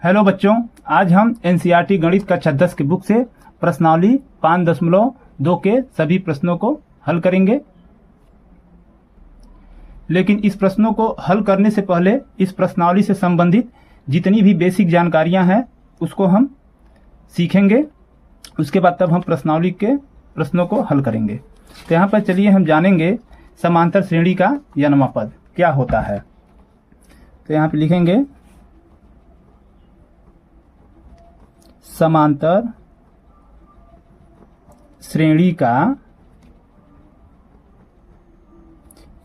Hello बच्चों, आज हम एनसीईआरटी गणित कक्षा 10 की बुक से प्रश्नावली 5.2 के सभी प्रश्नों को हल करेंगे। लेकिन इस प्रश्नों को हल करने से पहले इस प्रश्नावली से संबंधित जितनी भी बेसिक जानकारियां हैं उसको हम सीखेंगे। उसके बाद तब हम प्रश्नावली के प्रश्नों को हल करेंगे। तो यहाँ पर चलिए हम जानेंगे समांतर श्रेणी का यनवा पद क्या होता है। तो यहाँ पे लिखेंगे समांतर श्रेणी का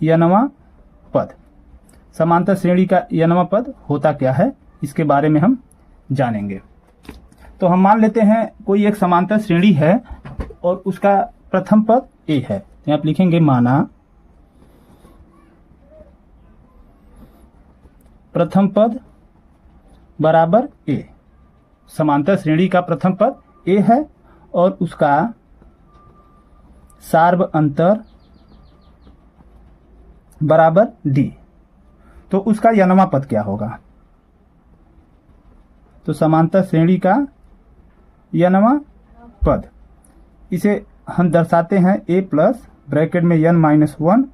यनवा पद। समांतर श्रेणी का यनवा पद होता क्या है, इसके बारे में हम जानेंगे। तो हम मान लेते हैं कोई एक समांतर श्रेणी है और उसका प्रथम पद ए है। यहाँ आप लिखेंगे माना प्रथम पद बराबर ए। समांतर श्रेणी का प्रथम पद ए है और उसका सार्व अंतर बराबर डी। तो उसका यनवा पद क्या होगा? तो समांतर श्रेणी का यनवा पद, इसे हम दर्शाते हैं ए प्लस ब्रैकेट में n माइनस 1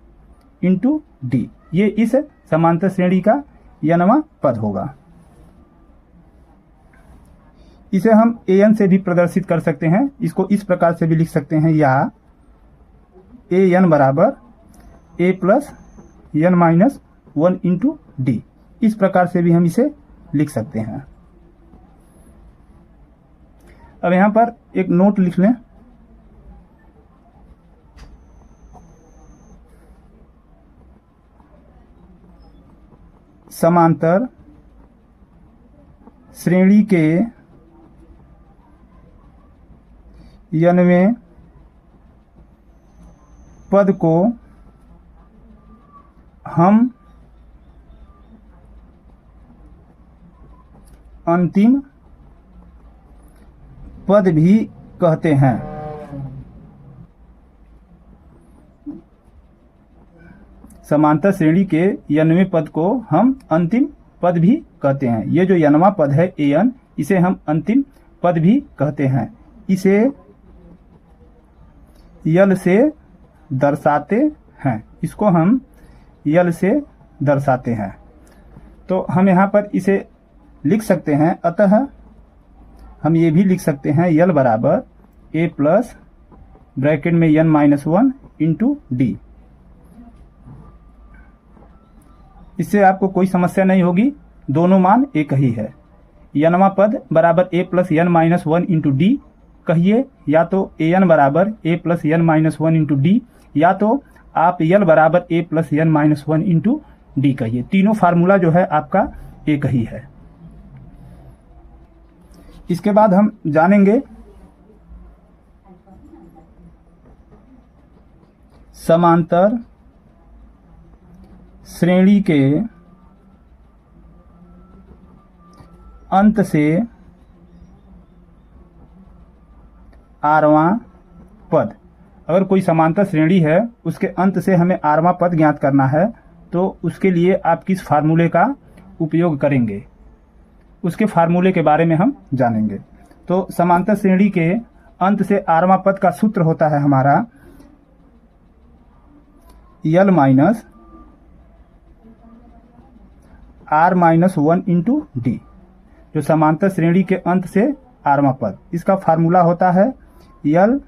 इंटू डी। ये इस समांतर श्रेणी का यनवा पद होगा। इसे हम an से भी प्रदर्शित कर सकते हैं। इसको इस प्रकार से भी लिख सकते हैं, या an बराबर a plus n minus 1 into D. इस प्रकार से भी हम इसे लिख सकते हैं। अब यहां पर एक नोट लिख लें। समांतर श्रेणी के यनवें पद को हम अंतिम पद भी कहते हैं। समांतर श्रेणी के यनवें पद को हम अंतिम पद भी कहते हैं। ये जो यनवा पद है an, इसे हम अंतिम पद भी कहते हैं। इसे यल से दर्शाते हैं। इसको हम यल से दर्शाते हैं। तो हम यहाँ पर इसे लिख सकते हैं। अतः हम ये भी लिख सकते हैं यल बराबर ए प्लस ब्रैकेट में n माइनस 1 इंटू डी। इससे आपको कोई समस्या नहीं होगी, दोनों मान एक ही है। यनवा पद बराबर A plus n minus 1 into D कहिए, या तो an बराबर a plus n minus 1 into D, या तो आप यल बराबर a plus n minus 1 into D कहिए। तीनों फार्मूला जो है आपका एक ही है। इसके बाद हम जानेंगे समांतर श्रेणी के अंत से आरवां पद। अगर कोई समांतर श्रेणी है, उसके अंत से हमें आरवां पद ज्ञात करना है, तो उसके लिए आप किस फार्मूले का उपयोग करेंगे, उसके फार्मूले के बारे में हम जानेंगे। तो समांतर श्रेणी के अंत से आरवां पद का सूत्र होता है हमारा यल minus R minus 1 into D. जो समांतर श्रेणी के अंत से आरवां पद, इसका फार्मूला होता है यल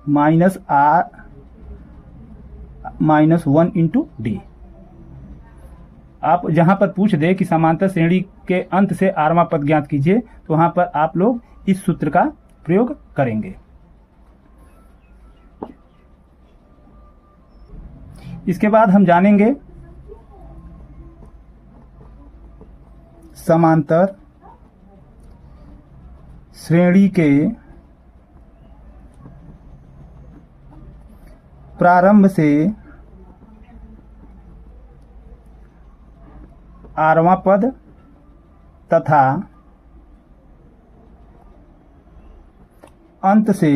minus R minus 1 into D. आप जहां पर पूछ दे कि समांतर श्रेणी के अंत से आरवां पद ज्ञात कीजिए, तो वहां पर आप लोग इस सूत्र का प्रयोग करेंगे। इसके बाद हम जानेंगे समांतर श्रेणी के प्रारंभ से आरवां पद तथा अंत से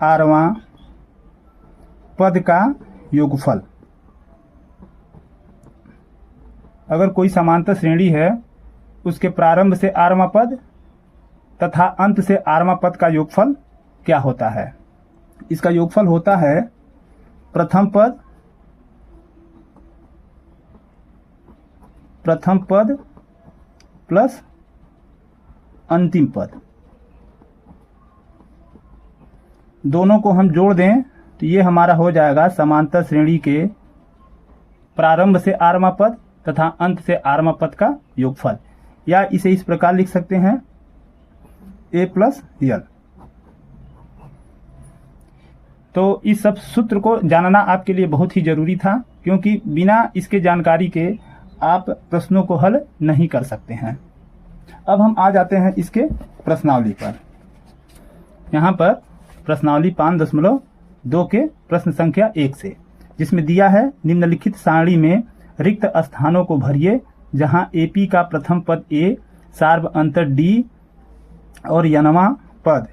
आरवां पद का योगफल। अगर कोई समांतर श्रेणी है उसके प्रारंभ से आरवां पद तथा अंत से आरवां पद का योगफल क्या होता है? इसका योगफल होता है प्रथम पद प्लस अंतिम पद। दोनों को हम जोड़ दें तो ये हमारा हो जाएगा समांतर श्रेणी के प्रारंभ से आरवां पद तथा अंत से आरवां पद का योगफल, या इसे इस प्रकार लिख सकते हैं a प्लस n। तो इस सब सूत्र को जानना आपके लिए बहुत ही जरूरी था, क्योंकि बिना इसके जानकारी के आप प्रश्नों को हल नहीं कर सकते हैं। अब हम आ जाते हैं इसके प्रश्नावली पर। यहाँ पर प्रश्नावली 5.2 के प्रश्न संख्या 1 से, जिसमें दिया है निम्नलिखित सारणी में रिक्त स्थानों को भरिए जहां एपी का प्रथम पद ए, सार्व अंतर डी और यनवा पद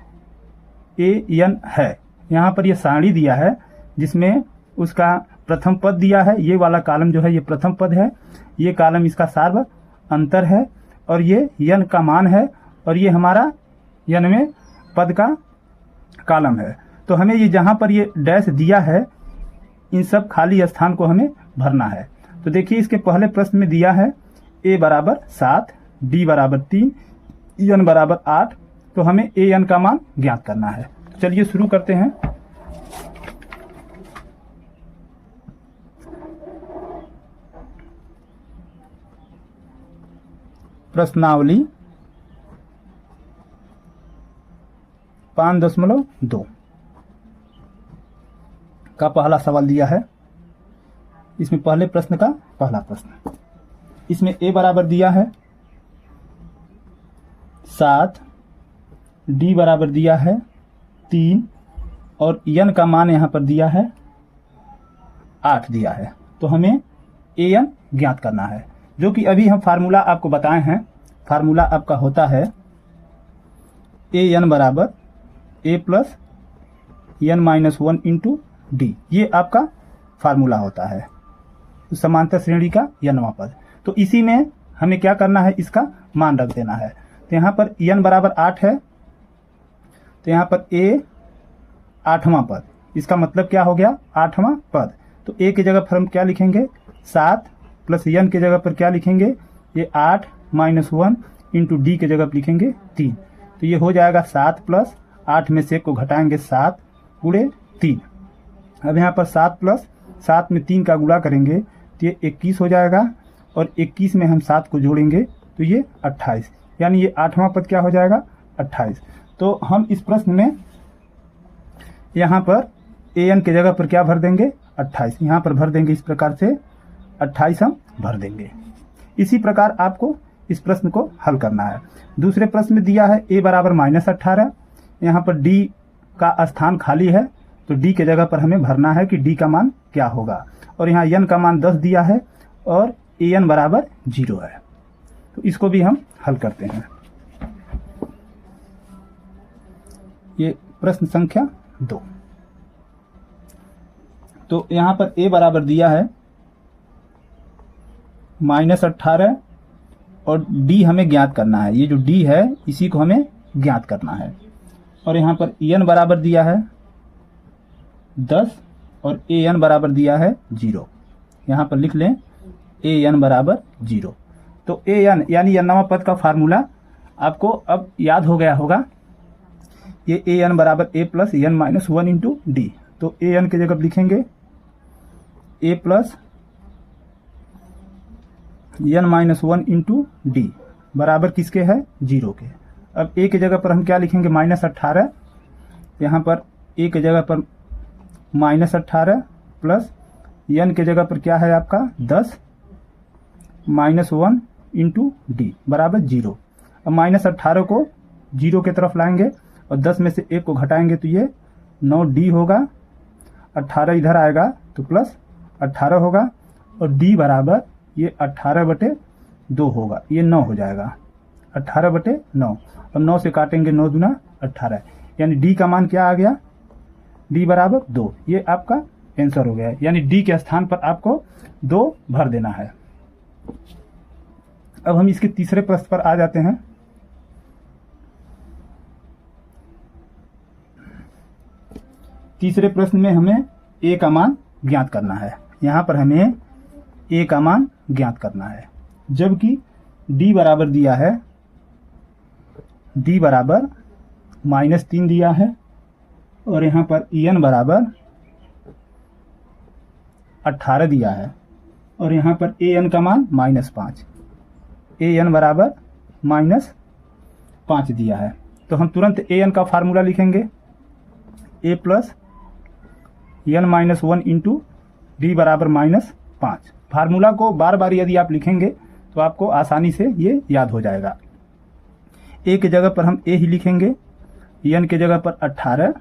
ए एन है। यहाँ पर यह सारणी दिया है जिसमें उसका प्रथम पद दिया है, ये वाला कॉलम जो है ये प्रथम पद है, ये कॉलम इसका सार्व अंतर है और ये यन का मान है और ये हमारा यनवें पद का कॉलम है। तो हमें ये जहां पर ये डैश दिया है इन सब खाली स्थान को हमें भरना है। तो देखिए इसके पहले प्रश्न में दिया है a बराबर 7, d बराबर 3, n बराबर 8। तो हमें a n का मान ज्ञात करना है। तो चलिए शुरू करते हैं। प्रश्नावली 5.2 का पहला सवाल दिया है। इसमें पहले प्रश्न का पहला प्रश्न, इसमें a बराबर दिया है 7, d बराबर दिया है 3 और n का मान यहां पर दिया है 8 दिया है। तो हमें an ज्ञात करना है, जो कि अभी हम फार्मूला आपको बताए हैं। फार्मूला आपका होता है an बराबर a plus n minus 1 into D. ये आपका फार्मूला होता है समांतर श्रेणी का यनवा पद। तो इसी में हमें क्या करना है, इसका मान रख देना है। तो यहाँ पर n बराबर 8 है, तो यहाँ पर a 8वां पद, इसका मतलब क्या हो गया 8वां पद। तो a की जगह पर हम क्या लिखेंगे 7 प्लस n की जगह पर क्या लिखेंगे ये 8 माइनस 1 इंटू डी की जगह पर लिखेंगे 3। तो ये हो जाएगा 7 प्लस 8 में से को घटाएंगे 7 गुणे 3। अब यहाँ पर 7 प्लस 7 में 3 का गुणा करेंगे तो ये 21 हो जाएगा और 21 में हम 7 को जोड़ेंगे तो ये 28, यानी ये 8वां पद क्या हो जाएगा 28। तो हम इस प्रश्न में यहाँ पर an की जगह पर क्या भर देंगे 28, यहाँ पर भर देंगे। इस प्रकार से 28 हम भर देंगे। इसी प्रकार आपको इस प्रश्न को हल करना है। दूसरे प्रश्न में दिया है a बराबर -18, यहाँ पर d का स्थान खाली है तो d के जगह पर हमें भरना है कि d का मान क्या होगा, और यहाँ n का मान 10 दिया है और an बराबर 0 है। तो इसको भी हम हल करते हैं। ये प्रश्न संख्या 2। तो यहाँ पर a बराबर दिया है -18 और d हमें ज्ञात करना है। ये जो d है इसी को हमें ज्ञात करना है। और यहाँ पर n बराबर दिया है 10 और an बराबर दिया है 0। यहाँ पर लिख लें an बराबर 0। तो an यानी n पद का फार्मूला आपको अब याद हो गया होगा। ये an बराबर a plus n minus 1 into D. तो an की जगह लिखेंगे a plus n minus 1 into D बराबर किसके है 0 के। अब a की जगह पर हम क्या लिखेंगे -18, यहाँ पर a की जगह पर -18 प्लस n की जगह पर क्या है आपका 10 माइनस 1 इंटू डी बराबर 0। अब -18 को 0 की तरफ लाएंगे और 10 में से 1 को घटाएंगे तो ये 9d होगा। 18 इधर आएगा तो प्लस 18 होगा और d बराबर ये 18/2 होगा, ये 9 हो जाएगा 18/9। अब 9 से काटेंगे 9 दूना 18, यानी d का मान क्या आ गया d बराबर 2। ये आपका आंसर हो गया है, यानी d के स्थान पर आपको 2 भर देना है। अब हम इसके तीसरे प्रश्न पर आ जाते हैं। तीसरे प्रश्न में हमें ए का मान ज्ञात करना है। यहाँ पर हमें ए का मान ज्ञात करना है, जबकि डी बराबर दिया है, डी बराबर -3 दिया है, और यहाँ पर एन बराबर 18 दिया है, और यहाँ पर ए एन का मान -5, ए एन बराबर -5 दिया है। तो हम तुरंत ए एन का फार्मूला लिखेंगे, ए प्लस एन -1 इंटू डी बराबर -5। फार्मूला को बार बार यदि आप लिखेंगे तो आपको आसानी से ये याद हो जाएगा। ए की जगह पर हम ए ही लिखेंगे, एन की जगह पर 18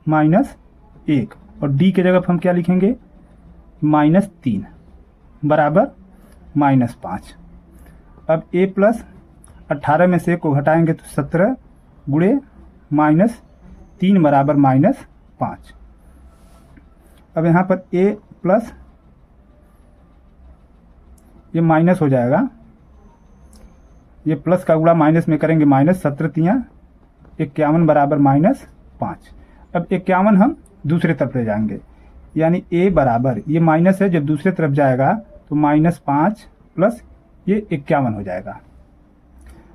-1, और डी की जगह पर हम क्या लिखेंगे, -3 बराबर -5। अब ए प्लस 18 में से 1 को घटाएंगे तो 17 गुणे -3 बराबर -5। अब यहाँ पर ए प्लस ये माइनस हो जाएगा, ये प्लस का गुणा माइनस में करेंगे, -17 51 बराबर -5। अब 51 हम दूसरे तरफ ले जाएंगे, यानी ए बराबर, ये माइनस है, जब दूसरे तरफ जाएगा तो -5 प्लस ये 51 हो जाएगा।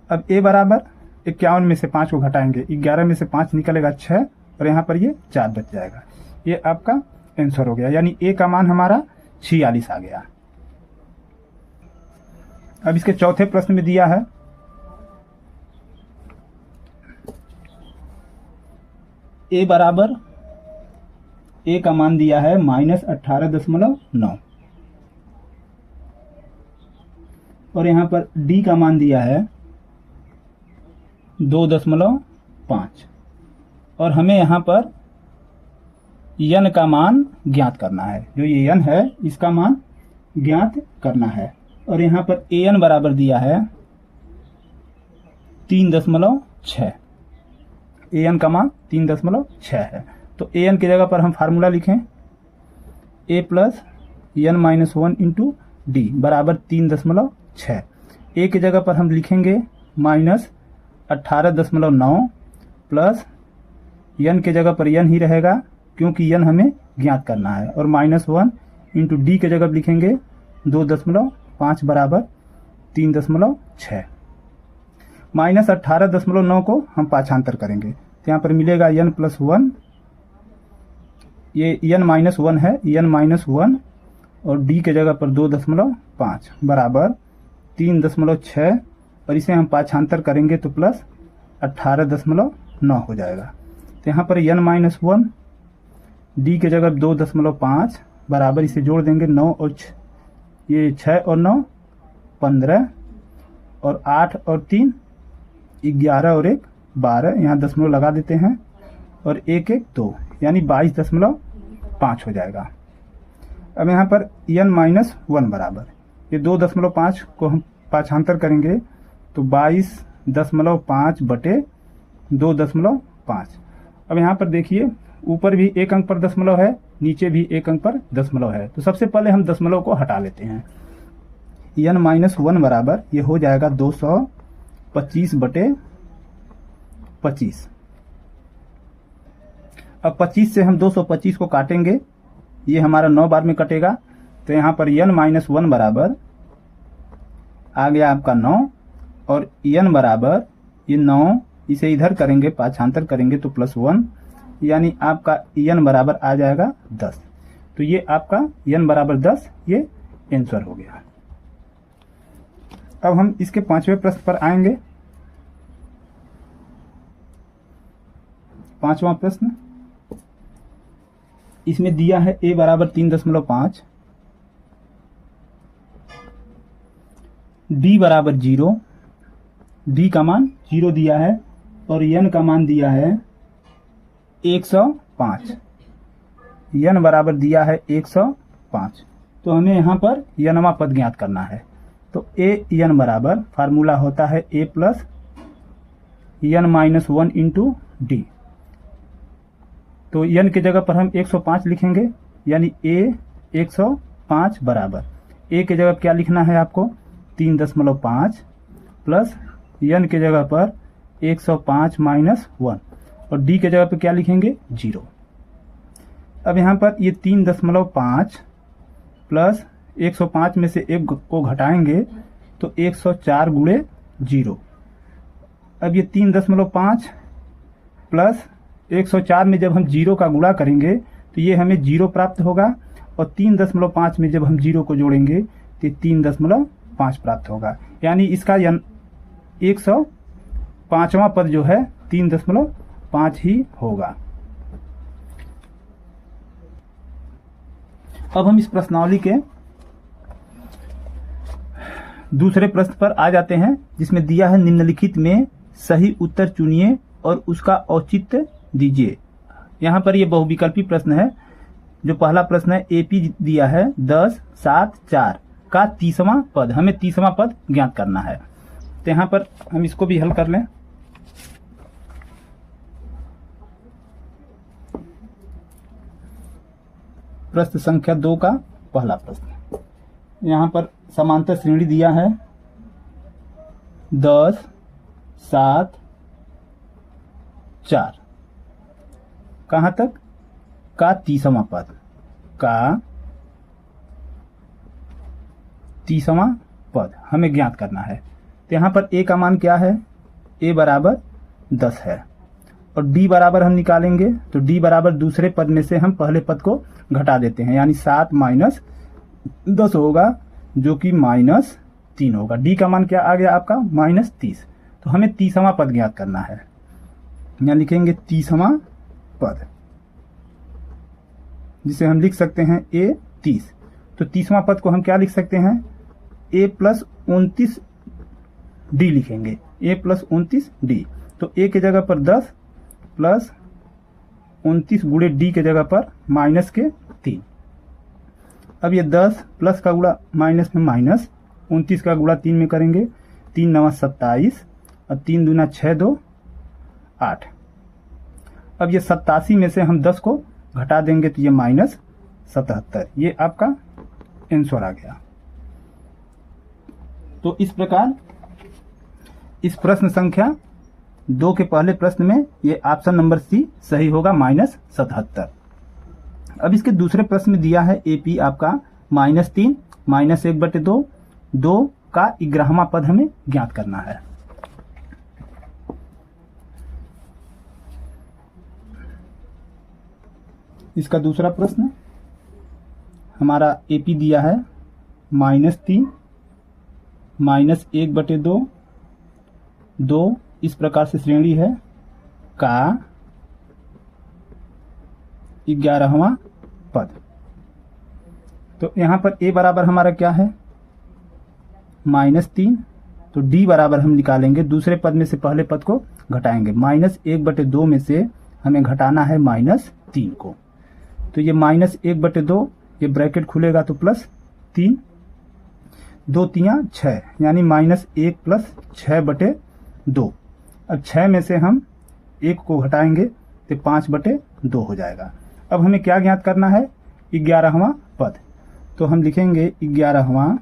अब ए बराबर 51 में से 5 को घटाएंगे, 11 में से 5 निकलेगा 6, और यहाँ पर ये 4 बच जाएगा। ये आपका आंसर हो गया, यानी ए का मान हमारा 46 आ गया। अब इसके चौथे प्रश्न में दिया है, ए बराबर, ए का मान दिया है -18.9, और यहाँ पर डी का मान दिया है 2.5, और हमें यहाँ पर यन का मान ज्ञात करना है। जो ये यन है इसका मान ज्ञात करना है, और यहाँ पर ए एन बराबर दिया है 3.6, ए एन का मान 3.6 है। तो ए एन की जगह पर हम फार्मूला लिखें, ए प्लस एन -1 इंटू डी बराबर 3.6। ए की जगह पर हम लिखेंगे -18.9 प्लस एन की जगह पर एन ही रहेगा, क्योंकि एन हमें ज्ञात करना है, और -1 इंटू डी की जगह लिखेंगे 2.5 बराबर 3.6। -18.9 को हम पाछांतर करेंगे तो यहाँ पर मिलेगा n+1, ये n-1 है, n-1, और d के जगह पर 2.5 बराबर 3.6, और इसे हम पाछांतर करेंगे तो प्लस 18.9 हो जाएगा। तो यहाँ पर n-1, d के जगह 2.5 बराबर, इसे जोड़ देंगे 9 और ये 6 और 9 15, और 8 और 3 11, और 1 12, यहाँ दशमलव लगा देते हैं, और 1 1 2, यानी 22.5 हो जाएगा। अब यहाँ पर n-1 बराबर, ये 2.5 को हम पाछांतर करेंगे तो 22.5 बटे 2.5। अब यहाँ पर देखिए, ऊपर भी 1 अंक पर दशमलव है, नीचे भी 1 अंक पर दशमलव है, तो सबसे पहले हम दशमलव को हटा लेते हैं। n-1 बराबर ये हो जाएगा 225 बटे 25। अब 25 से हम 225 को काटेंगे, ये हमारा 9 बार में कटेगा, तो यहाँ पर n-1 बराबर आ गया आपका 9, और n बराबर ये 9, इसे इधर करेंगे, पाछांतर करेंगे तो +1, यानी आपका n बराबर आ जाएगा 10। तो ये आपका n बराबर 10, ये आंसर हो गया। अब हम इसके 5वें प्रश्न पर आएंगे। 5वां प्रश्न, इसमें दिया है a बराबर 3.5, d बराबर 0, d का मान 0 दिया है, और n का मान दिया है 105, n बराबर दिया है 105। तो हमें यहाँ पर यनवा पद ज्ञात करना है। तो ए एन बराबर फार्मूला होता है a plus n-1 into D. तो n की जगह पर हम 105 लिखेंगे, यानी a 105 बराबर, a की जगह क्या लिखना है आपको, 3.5 प्लस n के जगह पर 105 माइनस 1 और d के जगह पर क्या लिखेंगे 0। अब यहाँ पर ये 3.5 प्लस 105 में से 1 को घटाएंगे तो 104 गुणे 0। अब ये 3.5 प्लस 104 में जब हम 0 का गुणा करेंगे तो ये हमें 0 प्राप्त होगा और 3.5 में जब हम 0 को जोड़ेंगे तो 3.5 प्राप्त होगा। यानी इसका 105वां पद जो है 3.5 ही होगा। अब हम इस प्रश्नावली के दूसरे प्रश्न पर आ जाते हैं, जिसमें दिया है निम्नलिखित में सही उत्तर चुनिए और उसका औचित्य दीजिए। यहाँ पर ये बहुविकल्पी प्रश्न है। जो पहला प्रश्न है एपी दिया है 10, 7, 4 का 30वां पद, हमें 30वां पद ज्ञात करना है। तो यहाँ पर हम इसको भी हल कर लें। प्रश्न संख्या 2 का पहला प्रश्न, यहाँ पर समांतर श्रेणी दिया है 10, 7, 4 कहाँ तक का 30वां पद, का 30वां पद हमें ज्ञात करना है। तो यहाँ पर a का मान क्या है, a बराबर 10 है और d बराबर हम निकालेंगे तो d बराबर दूसरे पद में से हम पहले पद को घटा देते हैं, यानी 7 माइनस 10 होगा जो कि -3 होगा। d का मान क्या आ गया आपका -30। तो हमें 30वां पद ज्ञात करना है। यहाँ लिखेंगे 30वां पद, जिसे हम लिख सकते हैं a 30। तो 30वां पद को हम क्या लिख सकते हैं, a प्लस 29d लिखेंगे, a प्लस 29d। तो a के जगह पर 10 प्लस 29 गुणे d के जगह पर -3। अब ये 10 प्लस का गुणा माइनस में माइनस, 29 का गुणा 3 में करेंगे, 3 9 27 और 3 दूना 6 2 8। अब ये 87 में से हम 10 को घटा देंगे तो ये -77। ये आपका आंसर आ गया। तो इस प्रकार इस प्रश्न संख्या 2 के पहले प्रश्न में ये ऑप्शन नंबर सी सही होगा, -77। अब इसके दूसरे प्रश्न में दिया है एपी आपका -3 -1/2 2 का 11वां पद हमें ज्ञात करना है। इसका दूसरा प्रश्न हमारा एपी दिया है -3 -1/2 2 इस प्रकार से श्रेणी है का 11वां पद। तो यहाँ पर a बराबर हमारा क्या है -3, तो d बराबर हम निकालेंगे, दूसरे पद में से पहले पद को घटाएंगे। -1/2 में से हमें घटाना है -3 को, तो ये -1/2 ये ब्रैकेट खुलेगा तो +3 2 3 6 यानी -1 प्लस 6/2। अब 6 में से हम 1 को घटाएंगे तो 5/2 हो जाएगा। अब हमें क्या ज्ञात करना है, 11वां पद। तो हम लिखेंगे 11वां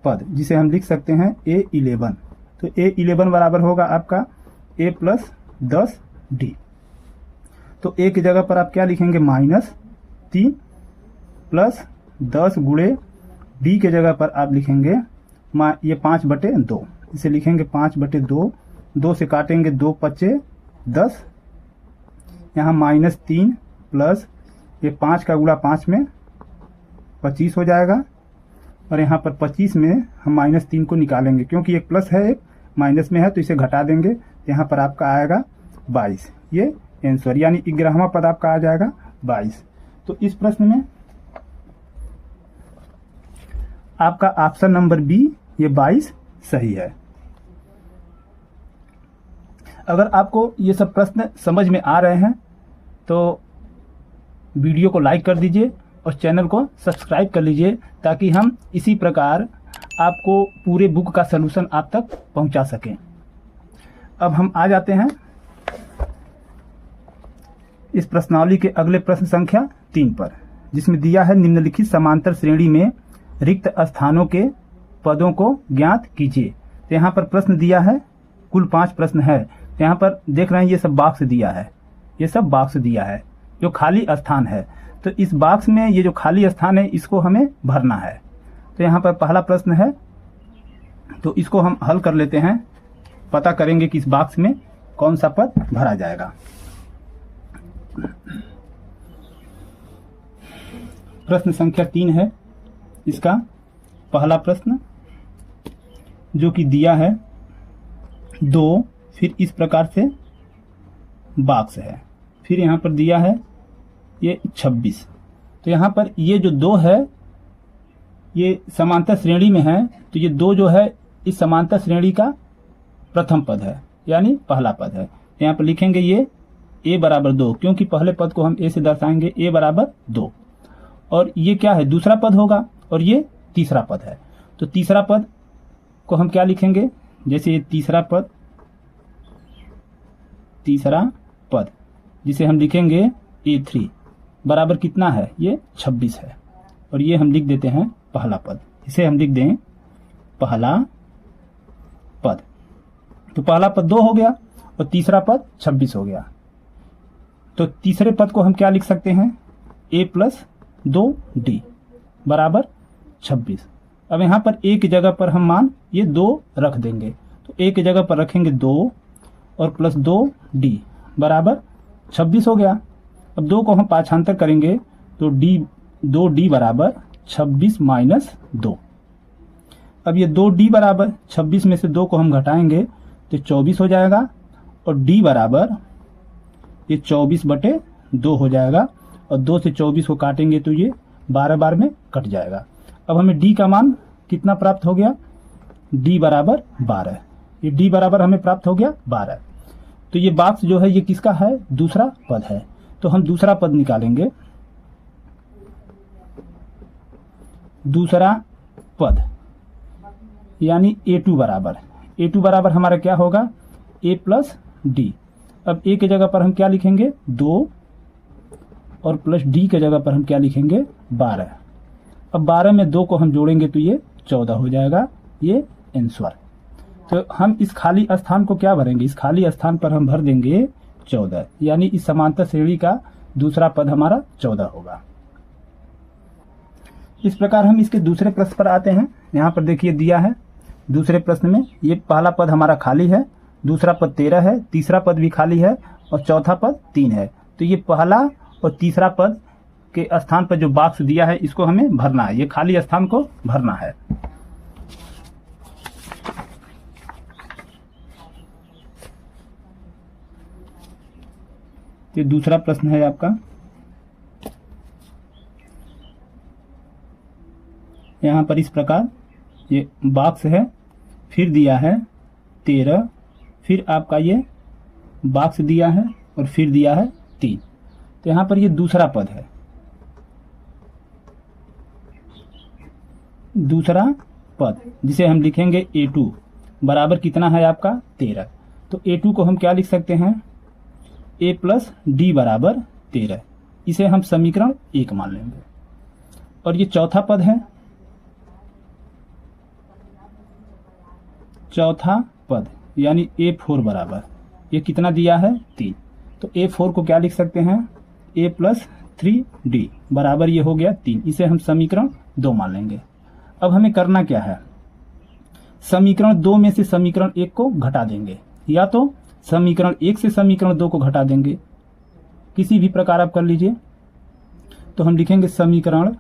पद, जिसे हम लिख सकते हैं a11। तो a11 बराबर होगा आपका a प्लस 10d। तो a की जगह पर आप क्या लिखेंगे -3 प्लस 10 गुणे d के जगह पर आप लिखेंगे ये 5/2। इसे लिखेंगे 5/2, 2 से काटेंगे 2 5 10, यहाँ -3 प्लस ये 5 का गुणा 5 में 25 हो जाएगा और यहाँ पर 25 में हम -3 को निकालेंगे, क्योंकि एक प्लस है एक माइनस में है तो इसे घटा देंगे, तो यहाँ पर आपका आएगा 22। ये आंसर यानी 11वां पद आपका आ जाएगा 22। तो इस प्रश्न में आपका ऑप्शन नंबर बी ये 22 सही है। अगर आपको ये सब प्रश्न समझ में आ रहे हैं तो वीडियो को लाइक कर दीजिए और चैनल को सब्सक्राइब कर लीजिए, ताकि हम इसी प्रकार आपको पूरे बुक का सलूशन आप तक पहुंचा सकें। अब हम आ जाते हैं इस प्रश्नावली के अगले प्रश्न संख्या 3 पर, जिसमें दिया है निम्नलिखित समांतर श्रेणी में रिक्त स्थानों के पदों को ज्ञात कीजिए। तो यहाँ पर प्रश्न दिया है, कुल 5 प्रश्न है। तो यहाँ पर देख रहे हैं ये सब बॉक्स दिया है, ये सब बॉक्स दिया है जो खाली स्थान है। तो इस बॉक्स में ये जो खाली स्थान है इसको हमें भरना है। तो यहाँ पर पहला प्रश्न है, तो इसको हम हल कर लेते हैं, पता करेंगे कि इस बॉक्स में कौन सा पद भरा जाएगा। प्रश्न संख्या 3 है इसका पहला प्रश्न, जो कि दिया है 2, फिर इस प्रकार से बॉक्स है, फिर यहाँ पर दिया है ये 26। तो यहाँ पर ये जो 2 है ये समांतर श्रेणी में है, तो ये 2 जो है इस समांतर श्रेणी का प्रथम पद है, यानी पहला पद है। तो यहाँ पर लिखेंगे ये a बराबर 2, क्योंकि पहले पद को हम a से दर्शाएंगे, a बराबर 2। और ये क्या है, दूसरा पद होगा, और ये तीसरा पद है। तो तीसरा पद को हम क्या लिखेंगे, जैसे ये तीसरा पद जिसे हम लिखेंगे a3 बराबर कितना है, ये 26 है। और ये हम लिख देते हैं पहला पद, इसे हम लिख दें पहला पद। तो पहला पद 2 हो गया और तीसरा पद 26 हो गया। तो तीसरे पद को हम क्या लिख सकते हैं, a + 2d बराबर 26। अब यहाँ पर एक जगह पर हम मान ये 2 रख देंगे, तो एक जगह पर रखेंगे 2 और +2d बराबर 26 हो गया। अब 2 को हम पाछांतर करेंगे तो 2d बराबर 26 - 2। अब ये 2d बराबर 26 में से 2 को हम घटाएंगे तो 24 हो जाएगा, और d बराबर ये 24/2 हो जाएगा, और 2 से 24 को काटेंगे तो ये 12 बार में कट जाएगा। अब हमें d का मान कितना प्राप्त हो गया, d बराबर 12। ये d बराबर हमें प्राप्त हो गया 12। तो ये बॉक्स जो है ये किसका है, दूसरा पद है। तो हम दूसरा पद निकालेंगे, दूसरा पद यानी a2 बराबर हमारा क्या होगा, a + d। अब a की जगह पर हम क्या लिखेंगे, 2, और +d की जगह पर हम क्या लिखेंगे, 12। अब 12 में 2 को हम जोड़ेंगे तो ये 14 हो जाएगा, ये आंसर। तो हम इस खाली स्थान को क्या भरेंगे, इस खाली स्थान पर हम भर देंगे 14, यानी इस समांतर श्रेणी का दूसरा पद हमारा 14 होगा। इस प्रकार हम इसके दूसरे प्रश्न पर आते हैं। यहाँ पर देखिए दिया है दूसरे प्रश्न में, ये पहला पद हमारा खाली है, दूसरा पद 13 है, तीसरा पद भी खाली है, और चौथा पद 3 है। तो ये पहला और तीसरा पद के स्थान पर जो बॉक्स दिया है इसको हमें भरना है, ये खाली स्थान को भरना है। ये दूसरा प्रश्न है आपका, यहाँ पर इस प्रकार ये बॉक्स है, फिर दिया है 13, फिर आपका ये बॉक्स दिया है, और फिर दिया है 3। तो यहाँ पर ये दूसरा पद है, दूसरा पद जिसे हम लिखेंगे a2 बराबर कितना है आपका 13। तो a2 को हम क्या लिख सकते हैं, a + d बराबर 13। इसे हम समीकरण 1 मान लेंगे। और ये चौथा पद है, चौथा पद यानी a4 बराबर ये कितना दिया है 3। तो a4 को क्या लिख सकते हैं, a + 3d बराबर ये हो गया 3। इसे हम समीकरण 2 मान लेंगे। अब हमें करना क्या है, समीकरण 2 में से समीकरण 1 को घटा देंगे, या तो समीकरण 1 से समीकरण 2 को घटा देंगे, किसी भी प्रकार आप कर लीजिए। तो हम लिखेंगे समीकरण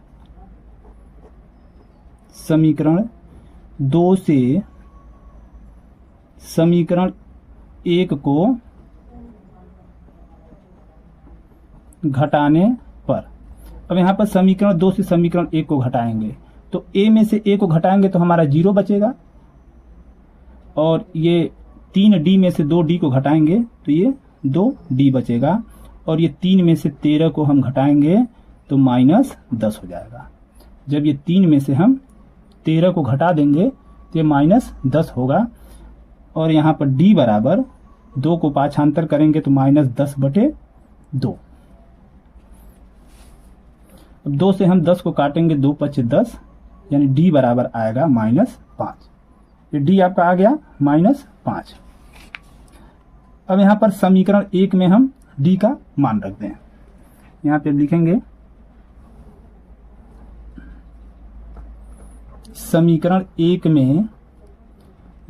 2 से समीकरण 1 को घटाने पर। अब यहाँ पर समीकरण 2 से समीकरण 1 को घटाएंगे, तो a में से a को घटाएंगे तो हमारा 0 बचेगा, और ये 3d में से 2d को घटाएंगे तो ये 2d बचेगा, और ये 3 में से 13 को हम घटाएंगे तो -10 हो जाएगा। जब ये 3 में से हम 13 को घटा देंगे तो ये -10 होगा, और यहाँ पर d बराबर 2 को पाछांतर करेंगे तो -10/2। अब 2 से हम 10 को काटेंगे, 2 × 5 = 10, यानी d बराबर आएगा -5। 5। ये डी आपका आ गया -5। अब यहाँ पर समीकरण 1 में हम डी का मान रख दें। यहाँ पे लिखेंगे समीकरण 1 में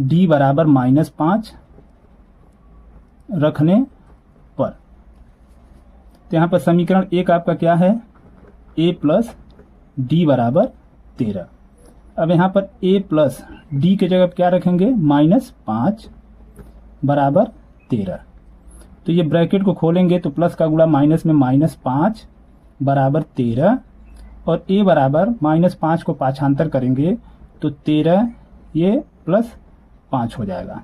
डी बराबर -5 रखने पर, तो यहाँ पर समीकरण 1 आपका क्या है, a प्लस डी बराबर 13। अब यहाँ पर a प्लस डी के जगह क्या रखेंगे, -5 बराबर 13। तो ये ब्रैकेट को खोलेंगे तो प्लस का गुणा माइनस में -5 बराबर 13, और a बराबर -5 को पाछांतर करेंगे तो 13 ये +5 हो जाएगा।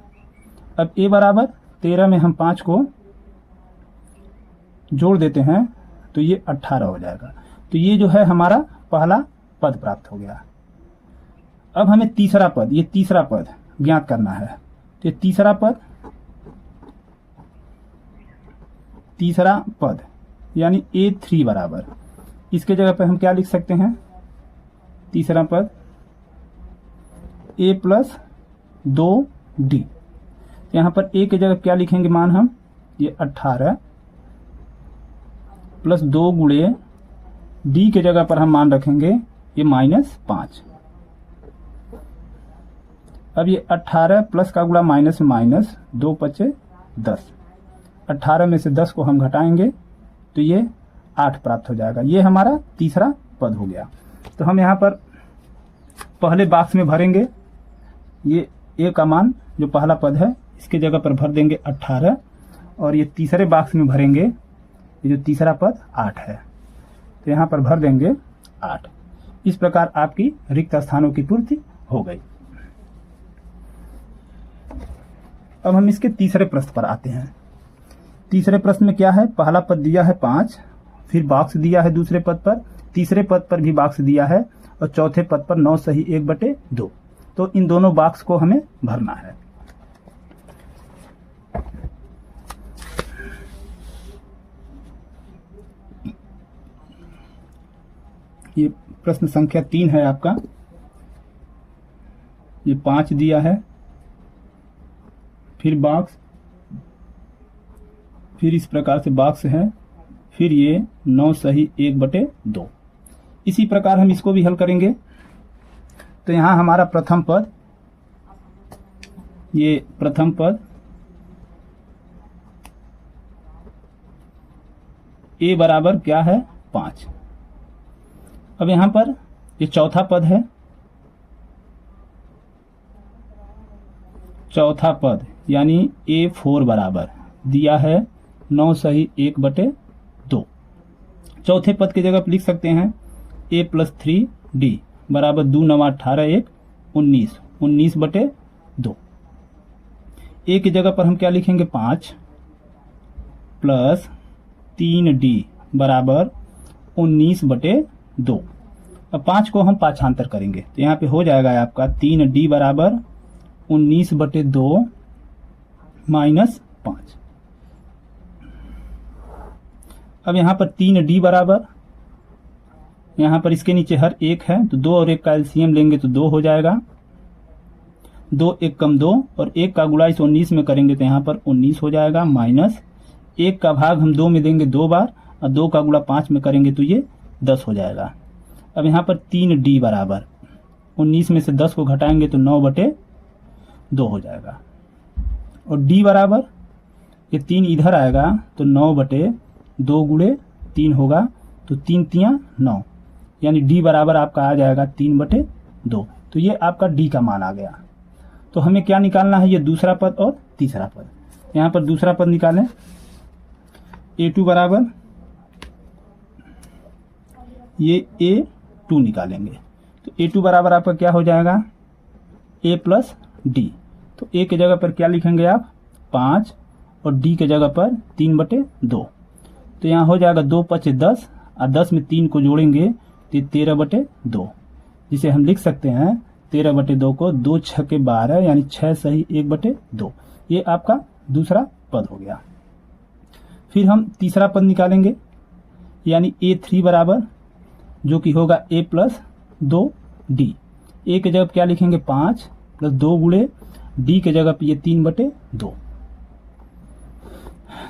अब a बराबर 13 में हम 5 को जोड़ देते हैं तो ये 18 हो जाएगा। तो ये जो है हमारा पहला पद प्राप्त हो गया। अब हमें तीसरा पद, ये तीसरा पद ज्ञात करना है। तो ये तीसरा पद यानी a3 बराबर, इसके जगह पे हम क्या लिख सकते हैं, तीसरा पद a प्लस 2d। यहाँ पर a के जगह क्या लिखेंगे मान हम, ये 18 प्लस 2 गुणे d के जगह पर हम मान रखेंगे ये -5। अब ये 18 प्लस का गुणा माइनस में माइनस, 2 पचे 10, 18 में से 10 को हम घटाएंगे तो ये 8 प्राप्त हो जाएगा। ये हमारा तीसरा पद हो गया। तो हम यहाँ पर पहले बॉक्स में भरेंगे, ये a का मान जो पहला पद है इसके जगह पर भर देंगे 18, और ये तीसरे बॉक्स में भरेंगे ये जो तीसरा पद 8 है, तो यहाँ पर भर देंगे 8। इस प्रकार आपकी रिक्त स्थानों की पूर्ति हो गई। अब हम इसके तीसरे प्रश्न पर आते हैं। तीसरे प्रश्न में क्या है, पहला पद दिया है 5, फिर बॉक्स दिया है दूसरे पद पर, तीसरे पद पर भी बॉक्स दिया है, और चौथे पद पर 9 सही 1/2। तो इन दोनों बॉक्स को हमें भरना है। ये प्रश्न संख्या 3 है आपका। ये 5 दिया है, फिर बॉक्स, फिर इस प्रकार से बॉक्स है, फिर ये 9 सही 1/2। इसी प्रकार हम इसको भी हल करेंगे। तो यहां हमारा प्रथम पद, ये प्रथम पद a बराबर क्या है 5। अब यहां पर ये चौथा पद है, चौथा पद यानी a4 बराबर दिया है 9 सही 1/2। चौथे पद की जगह पर लिख सकते हैं a प्लस 3d बराबर 2 9 18 1 19, 19/2। a की जगह पर हम क्या लिखेंगे 5 प्लस 3d बराबर 19/2। अब 5 को हम पाछांतर करेंगे तो यहाँ पे हो जाएगा आपका 3d बराबर 19/2 -5। अब यहाँ पर 3d बराबर, यहाँ पर इसके नीचे हर एक है तो 2 और 1 का एलसीएम लेंगे तो 2 हो जाएगा। 2 1 कम 2, और 1 का गुणा इस 19 में करेंगे तो यहाँ पर 19 हो जाएगा, माइनस 1 का भाग हम 2 में देंगे 2 बार, और 2 का गुणा 5 में करेंगे तो ये 10 हो जाएगा। अब यहाँ पर 3d बराबर 19 में से 10 को घटाएंगे तो 9/2 हो जाएगा, और d बराबर ये 3 इधर आएगा तो 9/2 गुणे 3 होगा, तो 3 तियां 9, यानी d बराबर आपका आ जाएगा 3/2। तो ये आपका d का मान आ गया। तो हमें क्या निकालना है, ये दूसरा पद और तीसरा पद। यहाँ पर दूसरा पद निकालें, a2 बराबर, ये a2 निकालेंगे तो a2 बराबर आपका क्या हो जाएगा a प्लस डी। तो a के जगह पर क्या लिखेंगे आप 5, और d के जगह पर 3/2। तो यहाँ हो जाएगा 2 5 10, और 10 में 3 को जोड़ेंगे तो 13/2, जिसे हम लिख सकते हैं 13/2 को 2 6 के 12 यानी 6 सही 1/2। ये आपका दूसरा पद हो गया। फिर हम तीसरा पद निकालेंगे, यानी a3 बराबर जो कि होगा a प्लस 2d। a के जगह क्या लिखेंगे 5, प्लस 2 गुणे डी के जगह पे ये 3/2,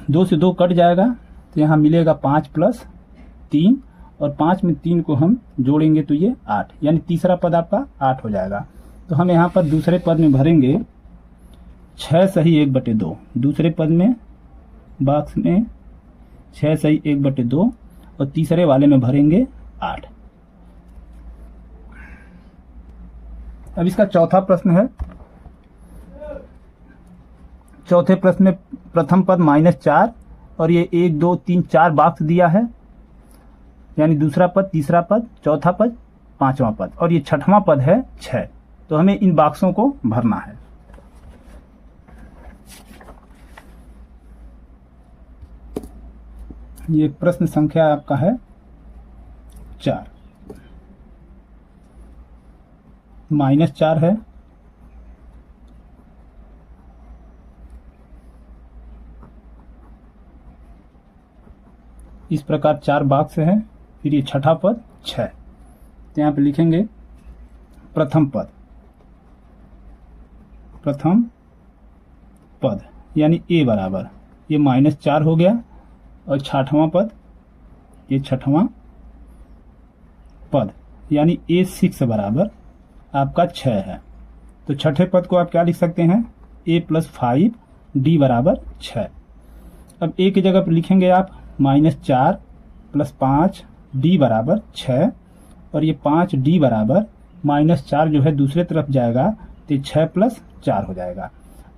2 से 2 कट जाएगा तो यहाँ मिलेगा 5 + 3, और 5 में 3 को हम जोड़ेंगे तो ये 8, यानी तीसरा पद आपका 8 हो जाएगा। तो हम यहाँ पर दूसरे पद में भरेंगे 6 सही 1/2, दूसरे पद में बॉक्स में 6 सही 1/2, और तीसरे वाले में भरेंगे 8। अब इसका चौथा प्रश्न है। चौथे प्रश्न में प्रथम पद -4 और ये 1 2 3 4 बॉक्स दिया है, यानी दूसरा पद, तीसरा पद, चौथा पद, पांचवा पद, और ये छठवां पद है 6। तो हमें इन बॉक्सों को भरना है। ये प्रश्न संख्या आपका है 4, -4 है, इस प्रकार 4 बॉक्स है। फिर ये छठा पद 6, तो यहाँ पे लिखेंगे प्रथम पद, प्रथम पद यानी ए बराबर ये -4 हो गया, और छठवां पद ये छठवां पद यानी A6 बराबर आपका 6 है। तो छठे पद को आप क्या लिख सकते हैं, A + 5 D बराबर 6। अब A की जगह पर लिखेंगे आप -4 + 5 D बराबर 6, और ये 5D बराबर -4 जो है दूसरे तरफ जाएगा तो 6 + 4 हो जाएगा।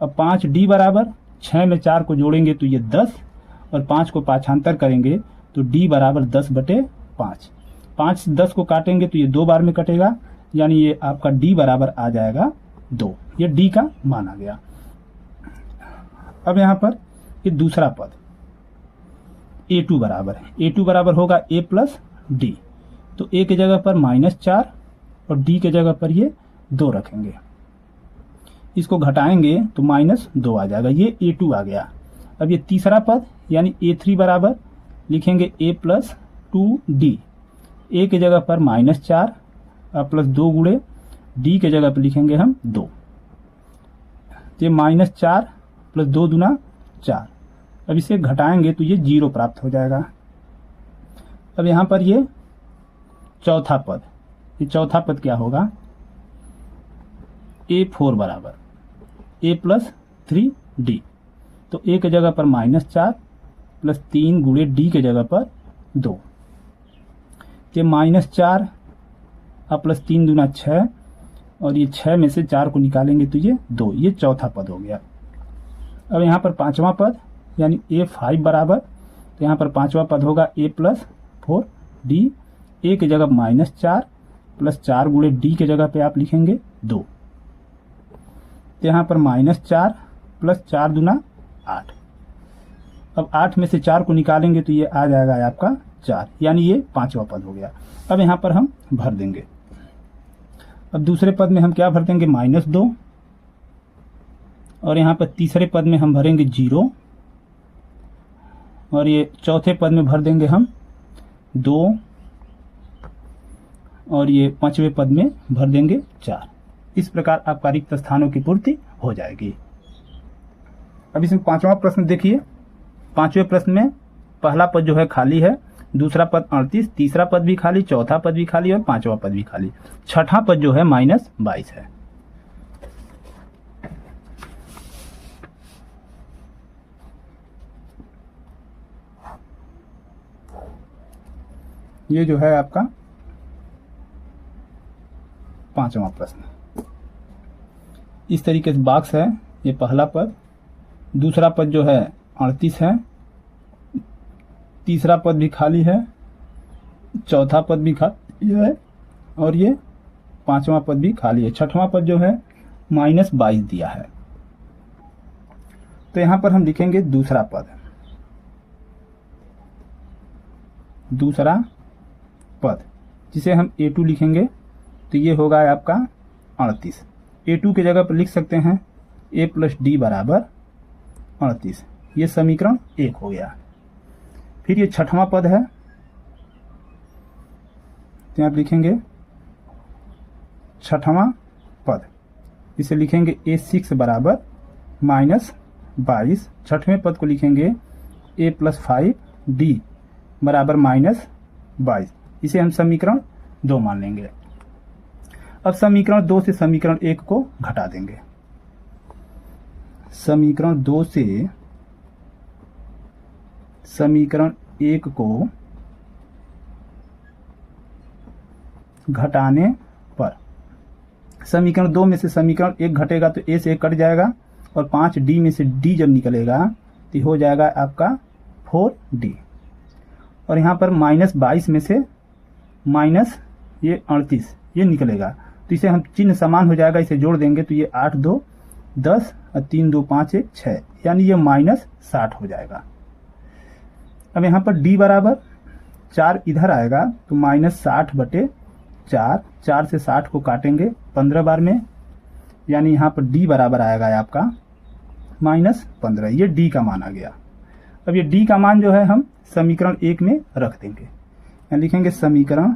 अब 5D बराबर 6 में 4 को जोड़ेंगे तो ये 10, और 5 को पाछांतर करेंगे तो D बराबर 10/5। 5 से 10 को काटेंगे तो ये 2 बार में कटेगा, यानी ये आपका D बराबर आ जाएगा 2। ये D का मान आ गया। अब यहाँ पर ये दूसरा पद A2 बराबर है, A2 बराबर होगा A + D। तो A की जगह पर -4 और D की जगह पर ये 2 रखेंगे, इसको घटाएंगे तो -2 आ जाएगा, ये A2 आ गया। अब ये तीसरा पद यानी A3 बराबर लिखेंगे A + 2D, A की जगह पर -4 और +2 गुणे D की जगह पर लिखेंगे हम 2, ये -4 + 2 दूना 4। अब इसे घटाएंगे तो ये 0 प्राप्त हो जाएगा। अब यहाँ पर ये चौथा पद, ये चौथा पद क्या होगा, A4 बराबर A + 3D। तो A की जगह पर -4 + 3 गुणे D की जगह पर 2, ये -4 + 3 दूना 6, और ये 6 में से 4 को निकालेंगे तो ये 2, ये चौथा पद हो गया। अब यहाँ पर पांचवा पद यानी A5 बराबर, तो यहाँ पर पांचवा पद होगा A + 4D। A की जगह -4 + 4 गुणे D की जगह पे आप लिखेंगे 2, तो यहाँ पर -4 + 4 दूना 8। अब 8 में से 4 को निकालेंगे तो ये आ जाएगा आपका 4, यानी ये पांचवा पद हो गया। अब यहाँ पर हम भर देंगे। अब दूसरे पद में हम क्या भर देंगे, -2, और यहाँ पर तीसरे पद में हम भरेंगे 0, और ये चौथे पद में भर देंगे हम 2, और ये पांचवें पद में भर देंगे 4। इस प्रकार आपका रिक्त स्थानों की पूर्ति हो जाएगी। अब इसमें पांचवा प्रश्न देखिए। पांचवें प्रश्न में पहला पद जो है खाली है, दूसरा पद 38, तीसरा पद भी खाली, चौथा पद भी खाली और पांचवा पद भी खाली। छठा पद जो है -22 है। ये जो है आपका पांचवा प्रश्न। इस तरीके से बॉक्स है, ये पहला पद, दूसरा पद जो है 38 है, तीसरा पद भी खाली है, चौथा पद भी खाली है, और ये पांचवा पद भी खाली है। छठवां पद जो है -22 दिया है। तो यहां पर हम लिखेंगे दूसरा पद, दूसरा पद जिसे हम A2 लिखेंगे, तो ये होगा आपका 38। A2 की जगह पर लिख सकते हैं A + D बराबर 38। ये समीकरण 1 हो गया। फिर ये छठवां पद है, तो आप लिखेंगे छठवां पद इसे लिखेंगे a6 बराबर -22। छठवें पद को लिखेंगे a+5d बराबर -22। इसे हम समीकरण 2 मान लेंगे। अब समीकरण 2 से समीकरण 1 को घटा देंगे। समीकरण 2 से समीकरण 1 को घटाने पर समीकरण 2 में से समीकरण 1 घटेगा तो a से 1 कट जाएगा और 5d में से d जब निकलेगा तो हो जाएगा आपका 4d। और यहाँ पर -22 में से माइनस ये 38 ये निकलेगा तो इसे हम चिन्ह समान हो जाएगा, इसे जोड़ देंगे तो ये 8 2 10 और 3 2 5 1 6 यानी ये -60 हो जाएगा। अब यहाँ पर d बराबर 4 इधर आएगा तो -60 बटे 4, 4 से 60 को काटेंगे 15 बार में, यानी यहाँ पर d बराबर आएगा आपका -15। ये d का मान आ गया। अब ये d का मान जो है हम समीकरण 1 में रख देंगे। यहाँ लिखेंगे समीकरण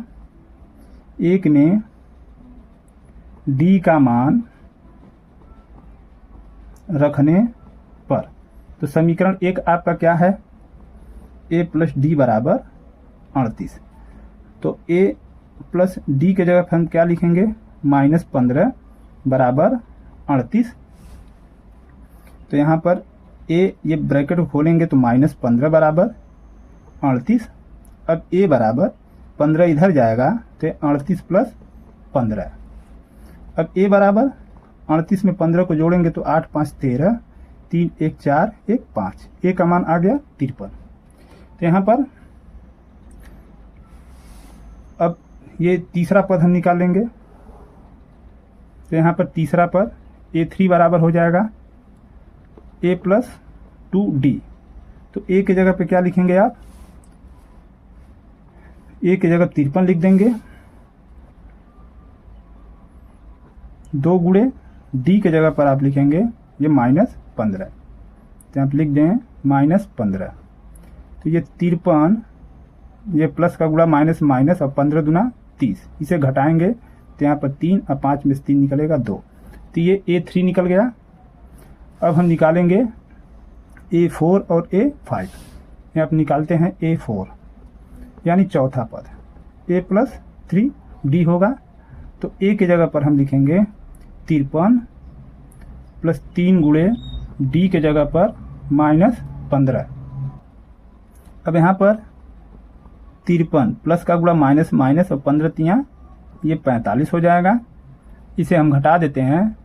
1 में d का मान रखने पर, तो समीकरण 1 आपका क्या है, a + d बराबर 38। तो a + d के जगह पर हम क्या लिखेंगे, -15 बराबर 38। तो यहाँ पर a ये ब्रैकेट को खोलेंगे तो -15 बराबर 38। अब a बराबर 15 इधर जाएगा तो 38 + 15। अब a बराबर 38 में 15 को जोड़ेंगे तो 8 5 13, 3 1 4 1 5, a का मान आ गया 53। तो यहाँ पर अब ये तीसरा पद हम निकालेंगे। तो यहाँ पर तीसरा पद a3 बराबर हो जाएगा a + 2d। तो a की जगह पे क्या लिखेंगे आप, a की जगह 53 लिख देंगे, 2 गुणे d के जगह पर आप लिखेंगे ये -15। तो आप लिख दें -15। तो ये 53, ये प्लस का गुणा माइनस माइनस और 15 दूना 30, इसे घटाएंगे तो यहाँ पर 3 और 5 में से 3 निकलेगा 2, तो ये a3 निकल गया। अब हम निकालेंगे a4 और a5। यहाँ पर निकालते हैं a4 यानी चौथा पद a + 3d होगा। तो a की जगह पर हम लिखेंगे 53 + 3 गुणे d के जगह पर -15। अब यहाँ पर 53 प्लस का गुणा माइनस माइनस और 15 तियाँ ये 45 हो जाएगा। इसे हम घटा देते हैं,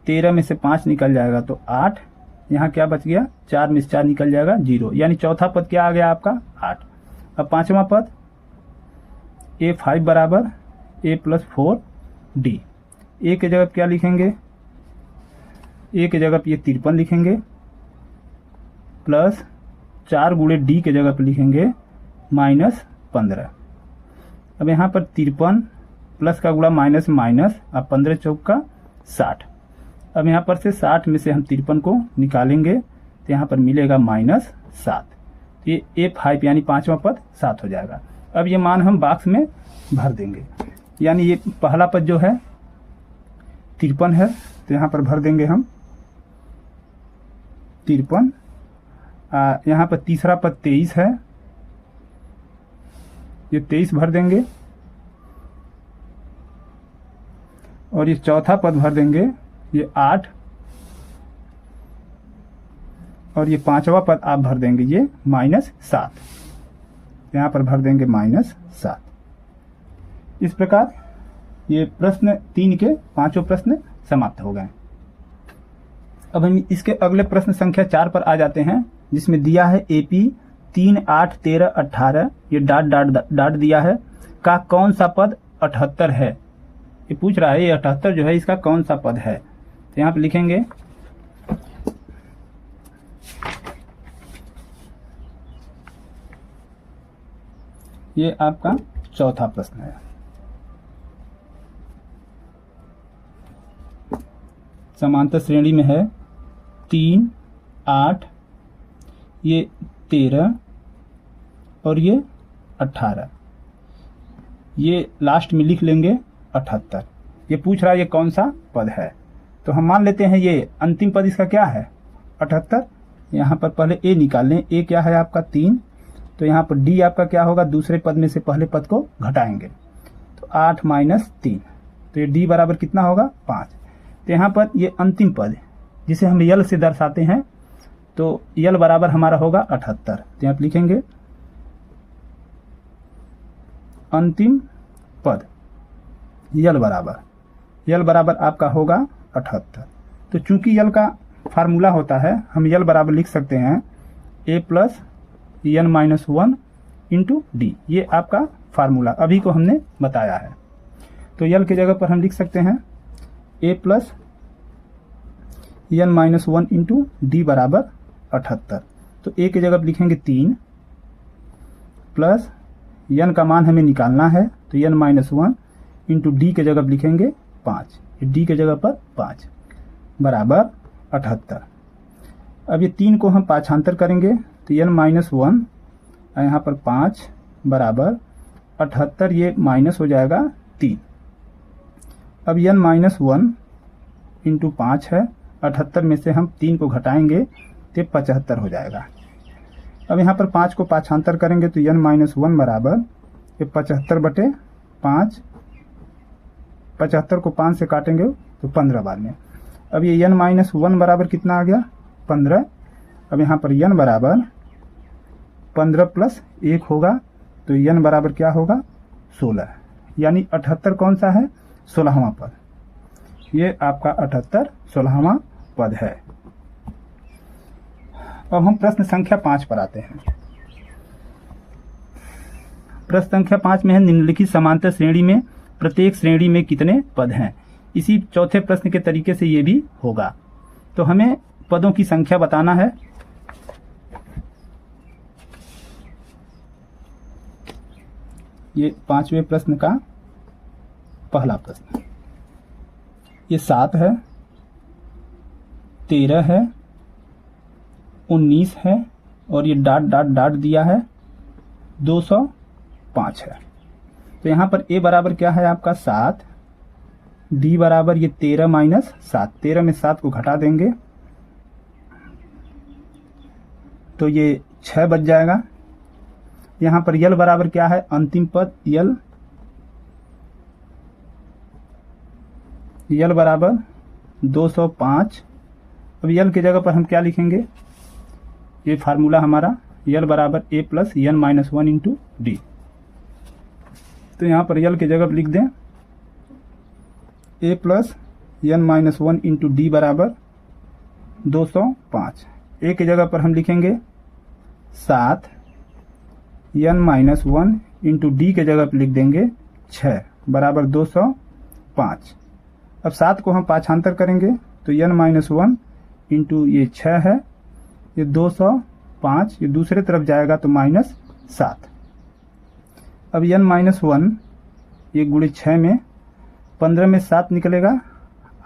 13 में से 5 निकल जाएगा तो 8, यहाँ क्या बच गया, 4 में से 4 निकल जाएगा 0, यानी चौथा पद क्या आ गया आपका 8। अब पांचवा पद a5 बराबर a + 4d। a के जगह क्या लिखेंगे, a के जगह पे ये 53 लिखेंगे प्लस 4 गुणे d के जगह पे लिखेंगे -15। अब यहाँ पर 53 प्लस का गुणा माइनस माइनस और 15 चौका 60। अब यहाँ पर से 60 में से हम 53 को निकालेंगे तो यहाँ पर मिलेगा -7। ये a5 यानी पांचवा पद 7 हो जाएगा। अब ये मान हम बॉक्स में भर देंगे, यानी ये पहला पद जो है 53 है तो यहाँ पर भर देंगे हम 53। यहाँ पर तीसरा पद 23 है, ये 23 भर देंगे। और ये चौथा पद भर देंगे ये 8, और ये पांचवा पद आप भर देंगे ये -7। यहाँ पर भर देंगे -7। इस प्रकार ये प्रश्न 3 के पांचों प्रश्न समाप्त हो गए। अब हम इसके अगले प्रश्न संख्या 4 पर आ जाते हैं, जिसमें दिया है AP 3 8 13 18, ये डाट दिया है का कौन सा पद 78 है। ये पूछ रहा है ये 78 जो है इसका कौन सा पद है। तो यहाँ पे लिखेंगे ये आपका चौथा प्रश्न है। समांतर श्रेणी में है 3 8, ये 13 और ये 18, ये लास्ट में लिख लेंगे 78। ये पूछ रहा है ये कौन सा पद है। तो हम मान लेते हैं ये अंतिम पद इसका क्या है 78। यहाँ पर पहले ए निकाल लें, ए क्या है आपका 3, तो यहाँ पर डी आपका क्या होगा, दूसरे पद में से पहले पद को घटाएंगे तो 8 माइनस 3, तो ये डी बराबर कितना होगा 5। तो यहाँ पर ये अंतिम पद जिसे हम यल से दर्शाते हैं, तो यल बराबर हमारा होगा 78। तो यहाँ लिखेंगे अंतिम पद यल बराबर आपका होगा 78। तो चूंकि यल का फार्मूला होता है, हम यल बराबर लिख सकते हैं a plus n minus 1 into D. ये आपका फार्मूला अभी को हमने बताया है। तो यल की जगह पर हम लिख सकते हैं a plus n minus 1 into D बराबर 78। तो a की जगह पर लिखेंगे 3 प्लस n का मान हमें निकालना है, तो n माइनस 1 इंटू डी के जगह पर लिखेंगे 5, डी के जगह पर 5 बराबर 78। अब ये 3 को हम पाछांतर करेंगे तो n माइनस 1 यहाँ पर 5 बराबर 78, ये माइनस हो जाएगा 3। अब n माइनस 1 इंटू 5 है, 78 में से हम 3 को घटाएंगे तो 75 हो जाएगा। अब यहाँ पर 5 को पाछांतर करेंगे तो n माइनस 1 बराबर ये 75 बटे 5, 75 को 5 से काटेंगे तो 15 बार में। अब ये n माइनस 1 बराबर कितना आ गया 15। अब यहाँ पर n बराबर 15 प्लस 1 होगा, तो n बराबर क्या होगा 16, यानी 78 कौन सा है 16वां पद। ये आपका 78 16वां पद है। अब हम प्रश्न संख्या 5 पर आते हैं। प्रश्न संख्या 5 में है निम्नलिखित समांतर श्रेणी में प्रत्येक श्रेणी में कितने पद हैं। इसी चौथे प्रश्न के तरीके से ये भी होगा। तो हमें पदों की संख्या बताना है। ये 5वें प्रश्न का पहला प्रश्न, ये 7 है, 13 है, 19 है और ये डॉट डॉट डॉट दिया है 205 है। तो यहाँ पर a बराबर क्या है आपका 7, d बराबर ये 13 माइनस 7, 13 में 7 को घटा देंगे तो ये 6 बच जाएगा। यहाँ पर यल बराबर क्या है अंतिम पद यल बराबर 205। अब यल की जगह पर हम क्या लिखेंगे, ये फार्मूला हमारा यल बराबर a plus n minus 1 into D. तो यहाँ पर यल की जगह पर लिख दें a plus n minus 1 into D बराबर 205। a की जगह पर हम लिखेंगे 7, n माइनस 1 इंटू डी के जगह पर लिख देंगे 6 बराबर 205। अब 7 को हम पाछांतर करेंगे तो n माइनस 1 इंटू ये 6 है, ये 205, ये दूसरे तरफ जाएगा तो माइनस 7। अब n माइनस 1 ये गुणे 6 में 15 में 7 निकलेगा,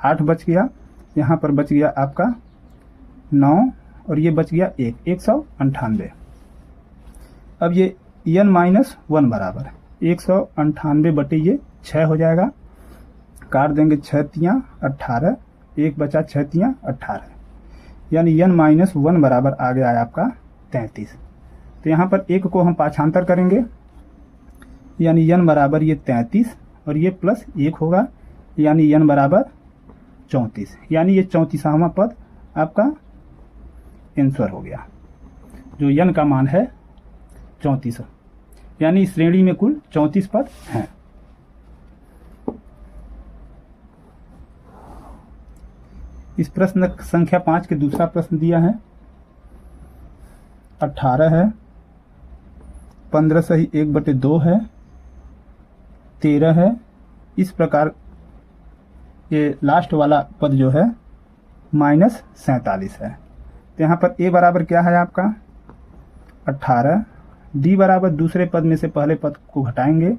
8 बच गया, यहाँ पर बच गया आपका 9 और ये बच गया 198। अब ये n माइनस 1 बराबर 198 बटे ये 6 हो जाएगा, काट देंगे 6 तियाँ 18, 1 बचा 6 तियाँ 18, यानी n माइनस 1 बराबर आ गया है आपका 33। तो यहाँ पर 1 को हम पाछांतर करेंगे यानी n बराबर ये 33 और ये प्लस 1 होगा, यानी n बराबर 34, यानी ये 34वां पद आपका आंसर हो गया, जो n का मान है 34, यानी इस श्रेणी में कुल 34 पद हैं। इस प्रश्न संख्या 5 के दूसरा प्रश्न दिया है 18 है, 15 सही 1 बटे 2 है, 13 है। इस प्रकार ये लास्ट वाला पद जो है माइनस 47 है। तो यहाँ पर a बराबर क्या है आपका 18, d बराबर दूसरे पद में से पहले पद को घटाएंगे,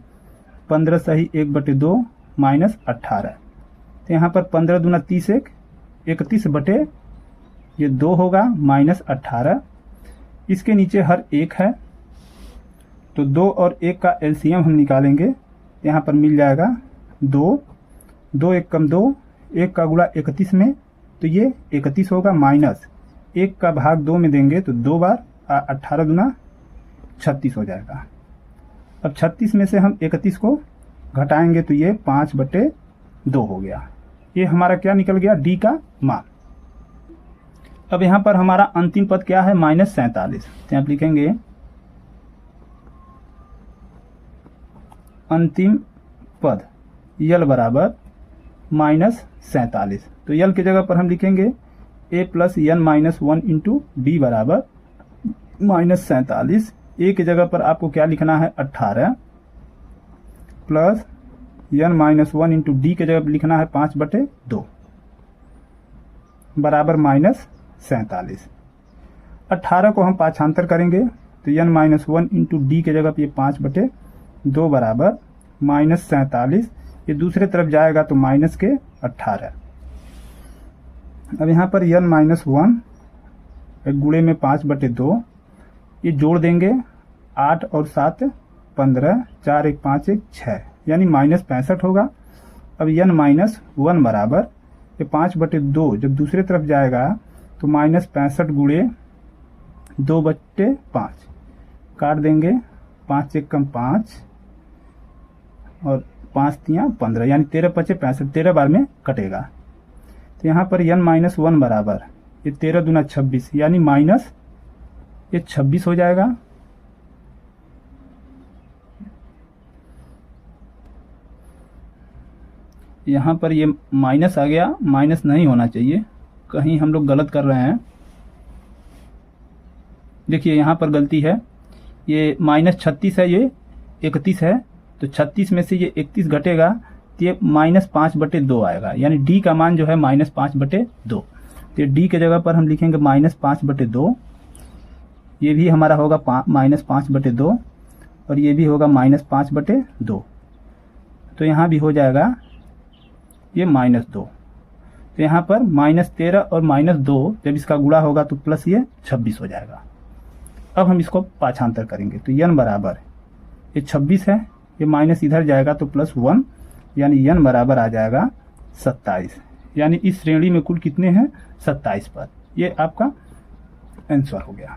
15 सही 1 बटे 2 माइनस 18। तो यहाँ पर 15 दूना 30, 31 बटे ये 2 होगा माइनस 18। इसके नीचे हर एक है तो 2 और 1 का एलसीएम हम निकालेंगे, यहाँ पर मिल जाएगा 2, 2 1 कम 2, 1 का गुणा 31 में तो ये 31 होगा, माइनस 1 का भाग 2 में देंगे तो 2 बार 18 दूना 36 हो जाएगा। अब 36 में से हम 31 को घटाएंगे तो ये 5/2 हो गया। ये हमारा क्या निकल गया, डी का मान। अब यहाँ पर हमारा अंतिम पद क्या है, -47। तो यहाँ लिखेंगे अंतिम पद यल बराबर -47। तो यल की जगह पर हम लिखेंगे a + n - 1 इंटू डी बराबर -47। ए की जगह पर आपको क्या लिखना है, 18 प्लस n - 1 इंटू डी की जगह पर लिखना है 5/2 बराबर -47। 18 को हम पाछांतर करेंगे तो n - 1 इंटू डी की जगह पर ये 5/2 बराबर -47। ये दूसरे तरफ जाएगा तो माइनस के 18। अब यहाँ पर n - 1 गुणे में 5/2, ये जोड़ देंगे 8 और 7 15, 4 1 5 1 6 यानी -65 होगा। अब n - 1 बराबर ये 5/2 जब दूसरे तरफ जाएगा तो -65 गुणे 2/5 काट देंगे, 5 1 कम 5 और 5 3 15 यानी 13 5 65, 13 बार में कटेगा। तो यहाँ पर n - 1 बराबर ये 13 दूना 26 यानी माइनस ये 26 हो जाएगा। यहाँ पर ये माइनस आ गया, माइनस नहीं होना चाहिए, कहीं हम लोग गलत कर रहे हैं। देखिए यहाँ पर गलती है, ये -36 है, ये 31 है, तो 36 में से ये 31 घटेगा तो ये -5/2 आएगा, यानी डी का मान जो है -5/2। तो डी के जगह पर हम लिखेंगे -5/2, ये भी हमारा होगा -5/2 और ये भी होगा -5/2। तो यहाँ भी हो जाएगा ये -2। तो यहाँ पर -13 और -2 जब इसका गुणा होगा तो प्लस ये 26 हो जाएगा। अब हम इसको पाछांतर करेंगे तो n बराबर ये 26 है, ये माइनस इधर जाएगा तो +1 यानी n बराबर आ जाएगा 27। यानी इस श्रेणी में कुल कितने हैं, 27 पद। ये आपका आंसर हो गया।